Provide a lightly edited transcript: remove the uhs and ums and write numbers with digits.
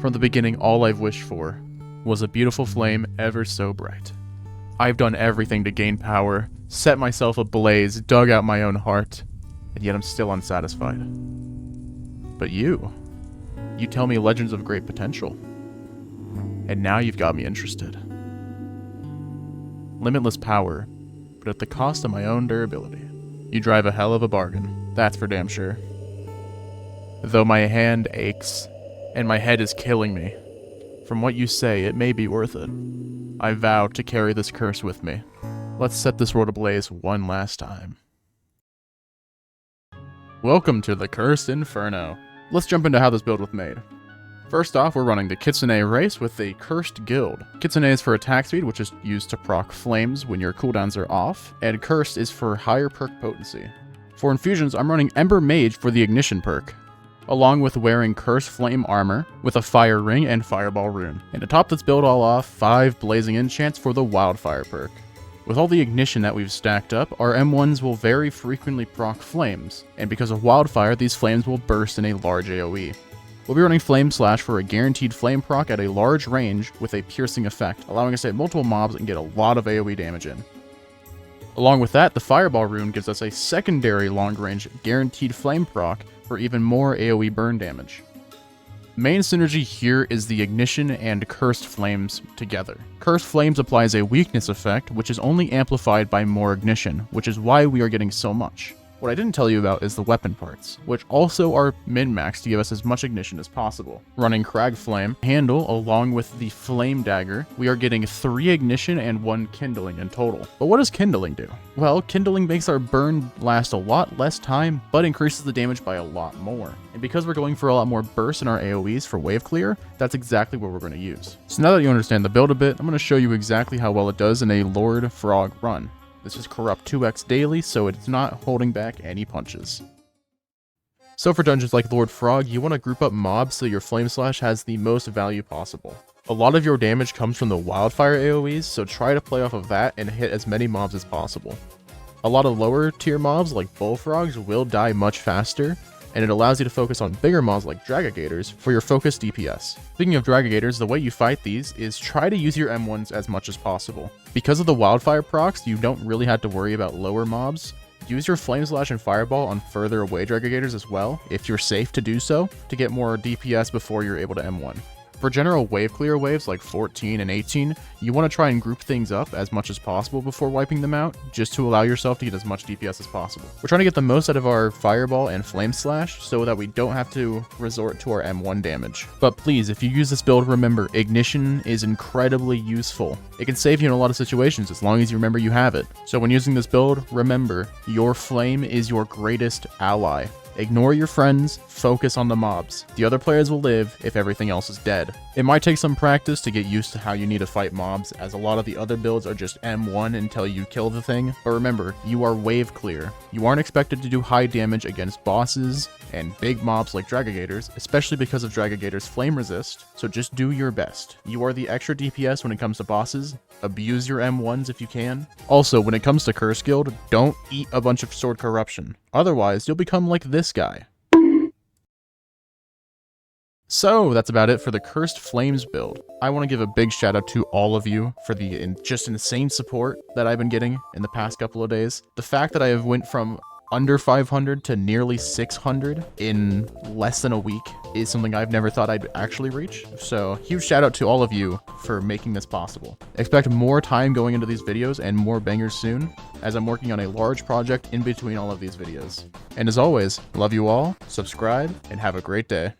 From the beginning, all I've wished for was a beautiful flame ever so bright. I've done everything to gain power, set myself ablaze, dug out my own heart, and yet I'm still unsatisfied. But you tell me legends of great potential. And now you've got me interested. Limitless power, but at the cost of my own durability. You drive a hell of a bargain, that's for damn sure. Though my hand aches, and my head is killing me, from what you say, it may be worth it. I vow to carry this curse with me. Let's set this world ablaze one last time. Welcome to the Cursed Inferno. Let's jump into how this build was made. First off, we're running the Kitsune race with a Cursed Guild. Kitsune is for attack speed, which is used to proc flames when your cooldowns are off, and Cursed is for higher perk potency. For infusions, I'm running Ember Mage for the Ignition perk, along with wearing Cursed Flame armor with a Fire Ring and Fireball rune. And to top this build all off, 5 Blazing Enchants for the Wildfire perk. With all the ignition that we've stacked up, our M1s will very frequently proc flames, and because of Wildfire, these flames will burst in a large AoE. We'll be running Flame Slash for a guaranteed flame proc at a large range with a piercing effect, allowing us to hit multiple mobs and get a lot of AoE damage in. Along with that, the Fireball rune gives us a secondary long-range guaranteed flame proc for even more AoE burn damage. Main synergy here is the Ignition and Cursed Flames together. Cursed Flames applies a weakness effect, which is only amplified by more Ignition, which is why we are getting so much. What I didn't tell you about is the weapon parts, which also are min-maxed to give us as much ignition as possible. Running Crag Flame handle along with the Flame Dagger, we are getting 3 ignition and 1 kindling in total. But what does kindling do? Well, kindling makes our burn last a lot less time, but increases the damage by a lot more. And because we're going for a lot more bursts in our AoEs for wave clear, that's exactly what we're going to use. So now that you understand the build a bit, I'm going to show you exactly how well it does in a Lord Frog run. This is corrupt 2x daily, so it's not holding back any punches. So for dungeons like Lord Frog, you want to group up mobs so your Flame Slash has the most value possible. A lot of your damage comes from the Wildfire AoEs, so try to play off of that and hit as many mobs as possible. A lot of lower tier mobs like Bullfrogs will die much faster, and it allows you to focus on bigger mobs like Dragagators for your focused DPS. Speaking of Dragagators, the way you fight these is try to use your M1s as much as possible. Because of the Wildfire procs, you don't really have to worry about lower mobs. Use your Flame Slash and Fireball on further away Dragagators as well, if you're safe to do so, to get more DPS before you're able to M1. For general wave clear waves like 14 and 18, you want to try and group things up as much as possible before wiping them out, just to allow yourself to get as much DPS as possible. We're trying to get the most out of our Fireball and Flame Slash so that we don't have to resort to our M1 damage. But please, if you use this build, remember, Ignition is incredibly useful. It can save you in a lot of situations as long as you remember you have it. So when using this build, remember, your flame is your greatest ally. Ignore your friends, focus on the mobs. The other players will live if everything else is dead. It might take some practice to get used to how you need to fight mobs, as a lot of the other builds are just M1 until you kill the thing. But remember, you are wave clear. You aren't expected to do high damage against bosses and big mobs like Dragagators, especially because of Dragagators' flame resist, so just do your best. You are the extra DPS when it comes to bosses. Abuse your M1s if you can. Also, when it comes to Curse Guild, don't eat a bunch of sword corruption. Otherwise, you'll become like this guy. So that's about it for the Cursed Flames build. I want to give a big shout out to all of you for the just insane support that I've been getting in the past couple of days. The fact that I have went from under 500 to nearly 600 in less than a week is something I've never thought I'd actually reach. So huge shout out to all of you for making this possible. Expect more time going into these videos and more bangers soon, as I'm working on a large project in between all of these videos. And as always, love you all, subscribe, and have a great day.